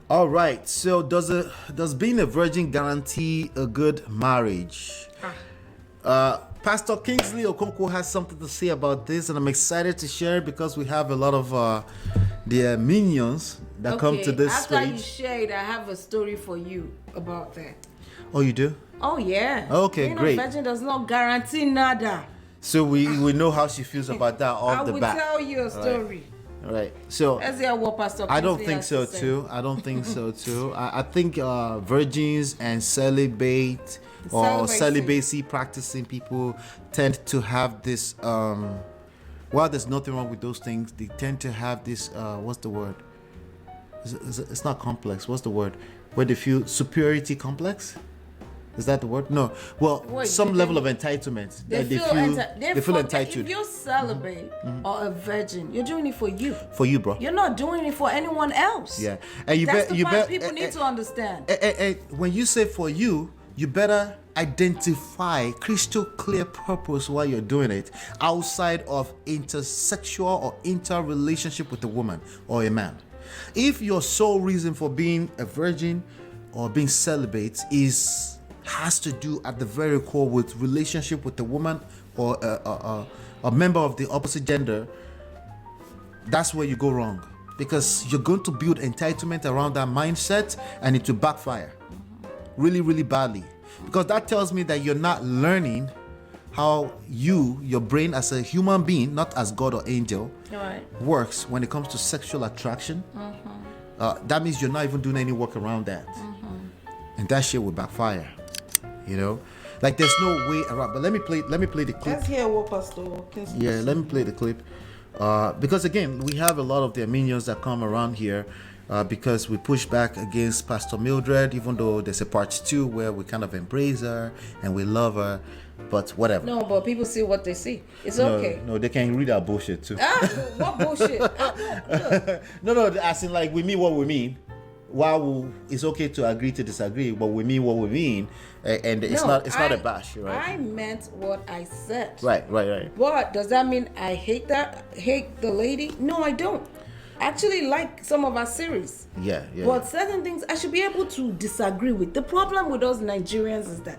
All right. So does being a virgin guarantee a good marriage? Pastor Kingsley Okonkwo has something to say about this, and I'm excited to share it because we have a lot of their minions that come to this after stage. You share it, I have a story for you about that. Oh, you do? Oh yeah. Okay, being great. A virgin does not guarantee nada. So we know how she feels about that off the bat. I will tell you a story. All right. So let's hear what Pastor I don't Kingsley think has so to say. too. I don't think so too. I think virgins and celibacy practicing people tend to have this. While there's nothing wrong with those things, they tend to have this. What's the word? It's not complex. What's the word? Where they feel superiority complex. Is that the word? No. Well, some level of entitlement. They feel entitled. If you're celibate or a virgin, you're doing it for you. For you, bro. You're not doing it for anyone else. Yeah. And That's the part people need to understand. When you say for you, you better identify crystal clear purpose while you're doing it outside of intersexual or interrelationship with a woman or a man. If your sole reason for being a virgin or being celibate has to do at the very core with relationship with a woman or a member of the opposite gender, that's where you go wrong, because you're going to build entitlement around that mindset and it will backfire really, really badly, because that tells me that you're not learning how your brain as a human being, not as God or angel, works when it comes to sexual attraction. That means you're not even doing any work around that. And that shit will backfire. You know, like there's no way around. But let me play the clip. Let's hear what Pastor Kingsley. Yeah, let me play the clip. Because again, we have a lot of their minions that come around here. Because we push back against Pastor Mildred, even though there's a part 2 where we kind of embrace her and we love her, but whatever. No, but people see what they see. It's okay. No, they can read our bullshit too. What bullshit? No, as in like we mean what we mean. While it's okay to agree to disagree, but we mean what we mean, and it's not a bash, right? I meant what I said. Right. What does that mean? I hate the lady? No, I don't. I actually like some of our series. Yeah. But certain things I should be able to disagree with. The problem with us Nigerians is that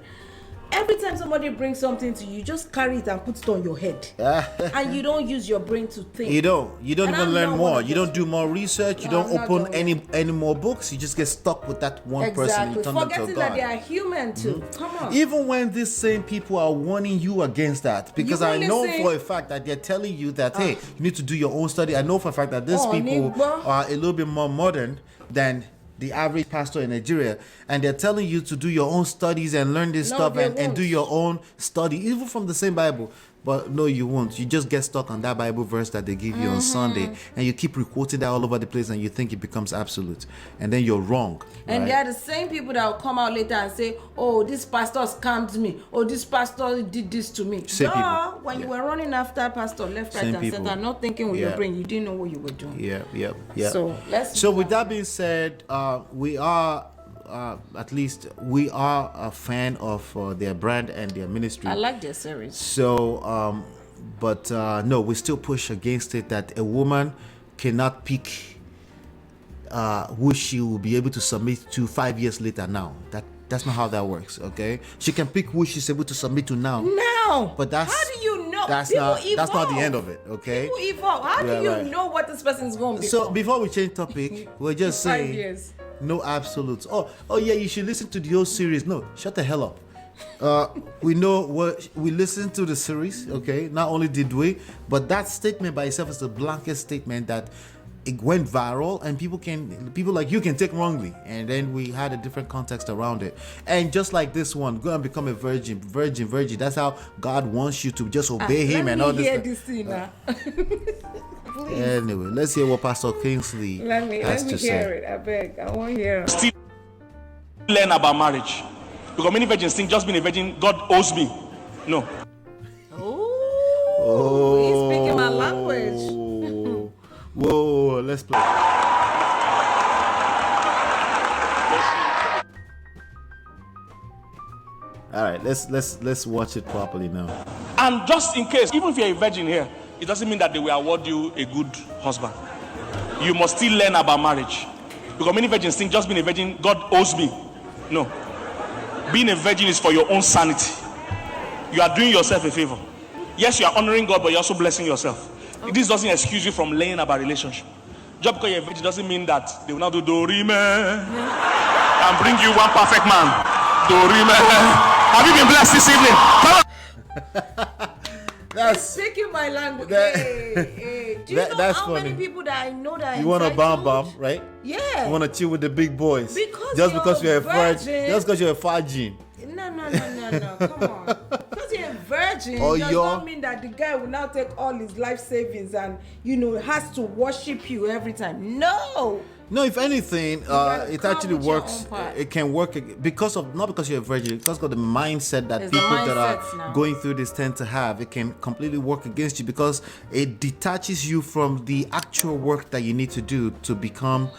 every time somebody brings something to you, just carry it and put it on your head. And you don't use your brain to think. You don't even learn more. You don't do more research. You don't open any more books. You just get stuck with that one person. You turn forgetting that they are human too. Come on. Even when these same people are warning you against that, because I know for a fact that they're telling you that, hey, you need to do your own study. I know for a fact that these people are a little bit more modern than the average pastor in Nigeria, and they're telling you to do your own studies and learn this stuff and do your own study, even from the same Bible. But no, you won't. You just get stuck on that Bible verse that they give you on Sunday, and you keep requoting that all over the place, and you think it becomes absolute, and then you're wrong. And right? they are the same people that will come out later and say, "Oh, this pastor scammed me. Oh, this pastor did this to me." Same people. When you were running after pastor left, right, and center, not thinking with your brain, you didn't know what you were doing. Yeah. So with that being said, we are. At least we are a fan of their brand and their ministry. I like their series. So, but no, we still push against it that a woman cannot pick who she will be able to submit to 5 years later. Now that's not how that works. Okay, she can pick who she's able to submit to now. But that's how do you know? That's not the end of it. Okay, people evolve. How do you know what this person is going to be? So before we change topic, we're just saying 5 years. No absolutes. Oh yeah, you should listen to the whole series. No, shut the hell up. We know what we listened to the series. Okay, not only did we, but that statement by itself is a blanket statement that it went viral, and people like you can take wrongly, and then we had a different context around it. And just like this one, go and become a virgin. That's how God wants you to just obey Him and all this. Let me hear this now. Anyway, let's hear what Pastor Kingsley has to say. Hear it. I beg. I want to hear it. Still learn about marriage, because many virgins think just being a virgin, God owes me. No. Oh, he's speaking my language. Whoa, let's play. All right, let's watch it properly now. And just in case, even if you're a virgin here, it doesn't mean that they will award you a good husband. You must still learn about marriage. Because many virgins think just being a virgin, God owes me. No. Being a virgin is for your own sanity. You are doing yourself a favor. Yes, you are honoring God, but you're also blessing yourself. Okay. This doesn't excuse you from learning about relationship. Just because you're a virgin doesn't mean that they will not do Dorime and bring you one perfect man. Dorime. Have you been blessed this evening? Come on. That's speaking my language. Hey. Do you know that's how funny. many people that I know that you want to bomb, right? Yeah. You want to chill with the big boys. Because you're a virgin. Just because you're a virgin. No. Come on. Because you're a virgin or does not mean that the guy will now take all his life savings and has to worship you every time. No, if anything, it actually works. It can work not because you're a virgin, because of the mindset that people that are going through this tend to have. It can completely work against you because it detaches you from the actual work that you need to do to become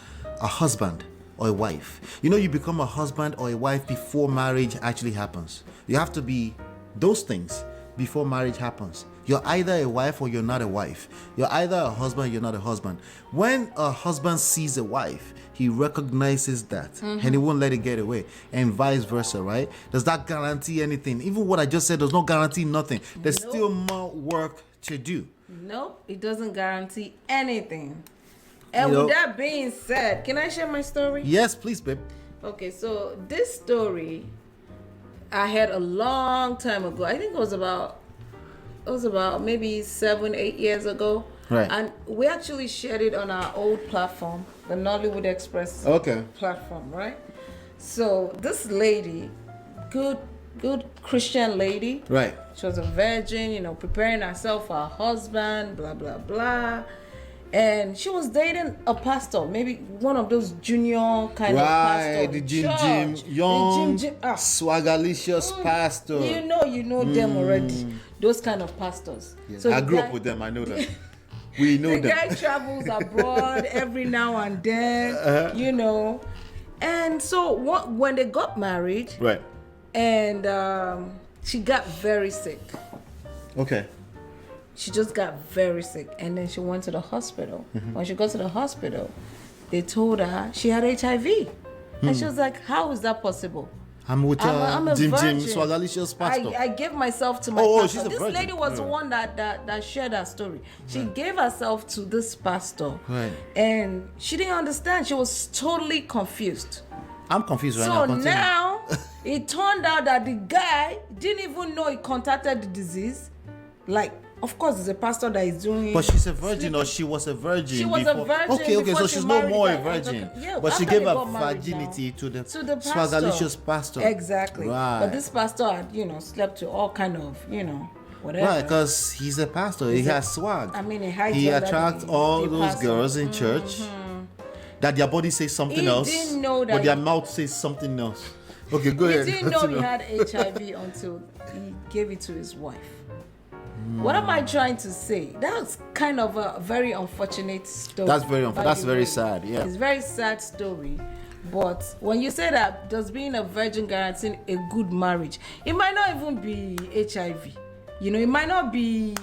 a husband or a wife. You become a husband or a wife before marriage actually happens. You have to be those things before marriage happens. You're either a wife or you're not a wife. You're either a husband or you're not a husband. When a husband sees a wife, he recognizes that and he won't let it get away, and vice versa, right? Does that guarantee anything? Even what I just said does not guarantee nothing. There's still more work to do. Nope, it doesn't guarantee anything. And with that being said, can I share my story? Yes, please, babe. Okay, so this story I had a long time ago. I think it was about maybe 7-8 years ago. Right. And we actually shared it on our old platform, the Nollywood Express platform, right? So this lady, good Christian lady. Right. She was a virgin, preparing herself for her husband, blah, blah, blah. And she was dating a pastor, maybe one of those junior kind of pastors. Right, the Jim, young, swagalicious pastor. You know them already. Those kind of pastors. Yes. So I grew up with them, I know that. We know the guy travels abroad every now and then, And so when they got married, right, and she got very sick. Okay. She just got very sick, and then she went to the hospital. When she got to the hospital, they told her she had HIV. And she was like, how is that possible? I'm with I'm a Jim virgin. Swagalicious pastor. I gave myself to my pastor. This lady was the one that shared her story. She gave herself to this pastor. Right. And she didn't understand. She was totally confused. I'm confused right now. So now, it turned out that the guy didn't even know he contacted the disease. Of course, it's a pastor that is doing. But she's a virgin, or she was a virgin. She was a virgin. Okay, so she's no more a virgin. But she gave her virginity to the swagalicious pastor. Exactly. Right. But this pastor had, slept to all kind of, whatever. Right, because he's a pastor. He has swag. I mean, he attracts all those girls in church that their body says something else, didn't know that but their mouth says something else. Okay, go ahead. He didn't know he had HIV until he gave it to his wife. What am I trying to say? That's kind of a very unfortunate story. That's very unfortunate. That's very sad. Yeah. It's a very sad story. But when you say that, does being a virgin guarantee a good marriage? It might not even be HIV. It might not be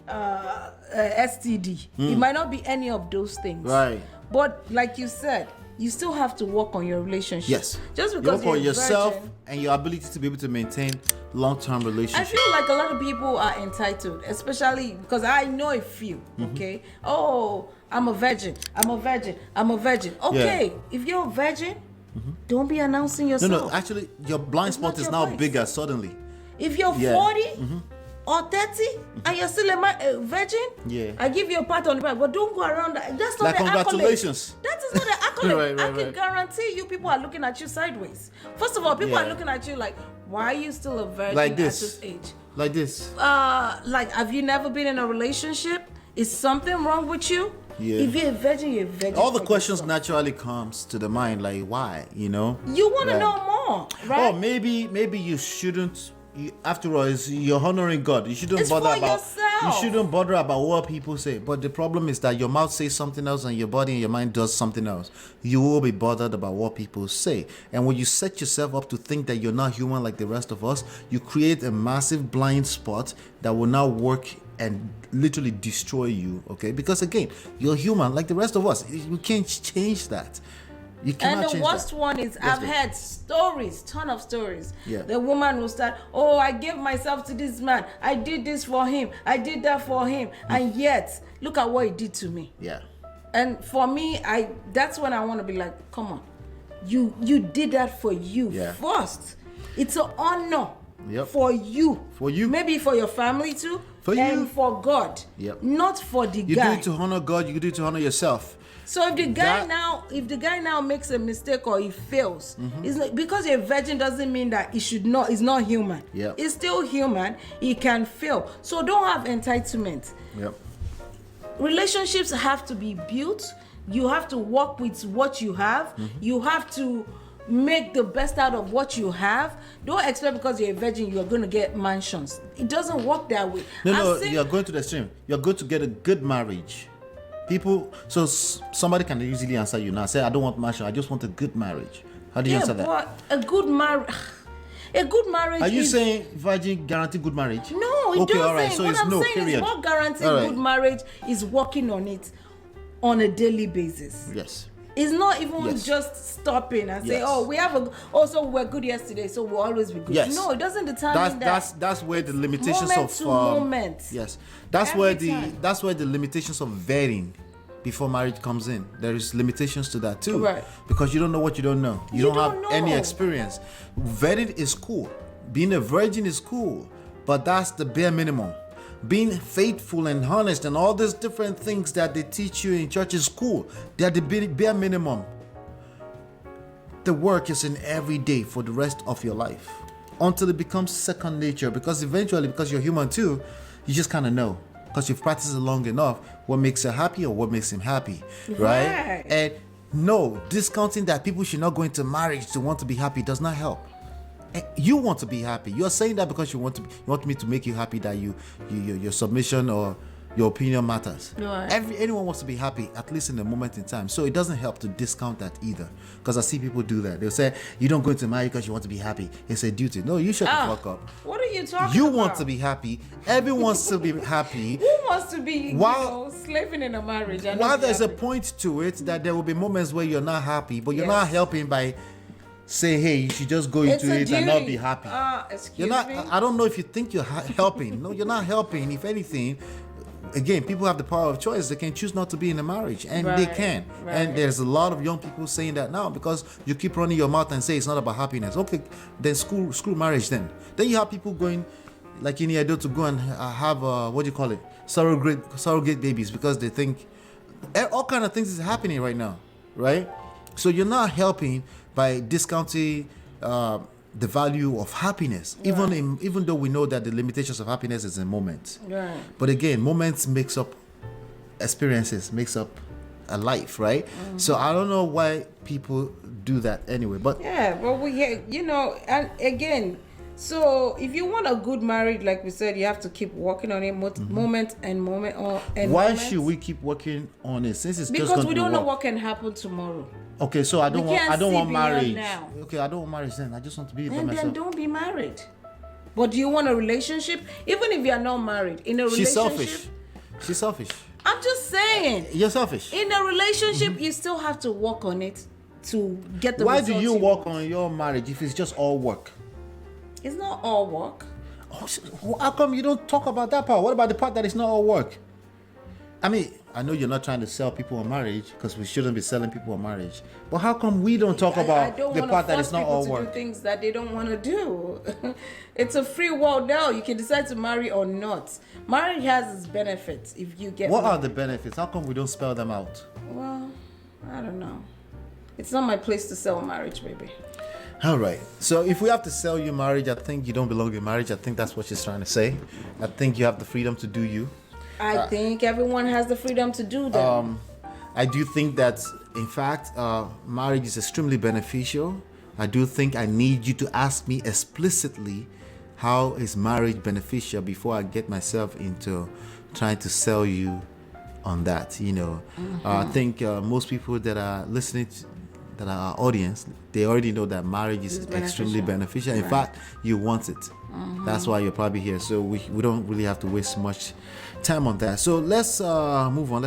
STD. It might not be any of those things. Right. But like you said, you still have to work on your relationship. Yes. Just because you work on yourself virgin, and your ability to be able to maintain long-term relationships. I feel like a lot of people are entitled, especially because I know a few. Okay. Oh, I'm a virgin. Okay. Yeah. If you're a virgin, don't be announcing yourself. No. Actually, your blind spot is now bigger suddenly. If you're 40 or 30 and you're still a virgin, I give you a pat on the back, but don't go around that. That's not the congratulations. Accolade. That is not the accolade. Right. I can guarantee you people are looking at you sideways. First of all, people are looking at you like, why are you still a virgin at this age? Like this. Have you never been in a relationship? Is something wrong with you? Yeah. If you're a virgin, you're a virgin. All the questions naturally comes to the mind, like why, You want to know more, right? Oh, maybe you shouldn't. After all, you're honoring God. You shouldn't bother about You shouldn't bother about what people say. But the problem is that your mouth says something else and your body and your mind does something else. You will be bothered about what people say. And when you set yourself up to think that you're not human like the rest of us, you create a massive blind spot that will now work and literally destroy you, okay? Because again, you're human like the rest of us. You can't change that. You cannot and the change worst that. one is I've heard stories, ton of stories. Yeah. The woman will start, oh, I gave myself to this man. I did this for him. I did that for him. And yet, look at what he did to me. Yeah. And for me, that's when I want to be like, come on. You did that for you first. It's an honor for you. For you. Maybe for your family too. For you. And for God. Yep. Not for the You guy. do it to honor God, you do it to honor yourself. So if the guy now makes a mistake or he fails, it's not, because you're a virgin doesn't mean that he's not human. Yep. He's still human. He can fail. So don't have entitlement. Yep. Relationships have to be built. You have to work with what you have. You have to make the best out of what you have. Don't expect because you're a virgin you're going to get mansions. It doesn't work that way. No, you're going to the extreme. You're going to get a good marriage. People, so somebody can easily answer you now. Say, I don't want mansion. I just want a good marriage. How do you answer that? But a good marriage. Are you saying virgin guarantee good marriage? No, it doesn't. All right. So what it's I'm no, saying period. is what guarantees good marriage is working on it on a daily basis. Yes. It's not even just stopping and say, oh, we're good yesterday, so we'll always be good. Yes. No, it doesn't determine that's where the limitations moment to moment. Yes. That's where the limitations of vetting before marriage comes in. There is limitations to that too. Right. Because you don't know what you don't know. You don't have know. any experience. Vetting is cool. Being a virgin is cool, but that's the bare minimum. Being faithful and honest and all these different things that they teach you in church is cool. They're the bare minimum. The work is in every day for the rest of your life until it becomes second nature, because eventually, because you're human too, you just kind of know, because you've practiced it long enough, what makes her happy or what makes him happy, right? And no, discounting that people should not go into marriage to want to be happy does not help. You want to be happy. You're saying that because you want me to make you happy, that your submission or your opinion matters. Right. Anyone wants to be happy, at least in a moment in time. So it doesn't help to discount that either, because I see people do that. They'll say you don't go into marriage because you want to be happy. It's a duty. No, you shut the fuck up. What are you talking about? You want to be happy. Everyone wants to be happy. Who wants to be slaving in a marriage? While there's a point to it that there will be moments where you're not happy, but you're not helping by say, hey, you should just go into it and not be happy. Excuse me? I don't know if you think you're helping. No, you're not helping. If anything, again, people have the power of choice. They can choose not to be in a marriage, and they can. Right. And there's a lot of young people saying that now because you keep running your mouth and say it's not about happiness. Okay, then screw marriage then. Then you have people going, like in Edo, to go and have, surrogate babies, because they think all kind of things is happening right now, right? So you're not helping by discounting the value of happiness, even though we know that the limitations of happiness is in moments. Right. But again, moments makes up experiences, makes up a life, right? Mm-hmm. So I don't know why people do that anyway. But and again, so if you want a good marriage, like we said, you have to keep working on it moment. Why should we keep working on it since it's because we don't know what can happen tomorrow? Okay, so I don't want marriage. Now. Okay, I don't want marriage then. I just want to be by myself. myself. Then don't be married. But do you want a relationship? Even if you are not married, in a relationship. She's selfish. I'm just saying. You're selfish. In a relationship, you still have to work on it to get the Why results do you work on your marriage if it's just all work? It's not all work. How come you don't talk about that part? What about the part that is not all work? I mean, I know you're not trying to sell people on marriage, because we shouldn't be selling people on marriage. But how come we don't talk about the part that is not all work? I don't want to force people to do things that they don't want to do. It's a free world now. You can decide to marry or not. Marriage has its benefits if you get. What are the benefits? How come we don't spell them out? Well, I don't know. It's not my place to sell marriage, baby. All right. So if we have to sell you marriage, I think you don't belong in marriage. I think that's what she's trying to say. I think you have the freedom to do you. I think everyone has the freedom to do that. I do think that, in fact, marriage is extremely beneficial. I do think I need you to ask me explicitly how is marriage beneficial before I get myself into trying to sell you on that. I think most people that are listening that are our audience, they already know that marriage is extremely beneficial. In fact, you want it. That's why you're probably here. So we don't really have to waste much time on that. So let's move on.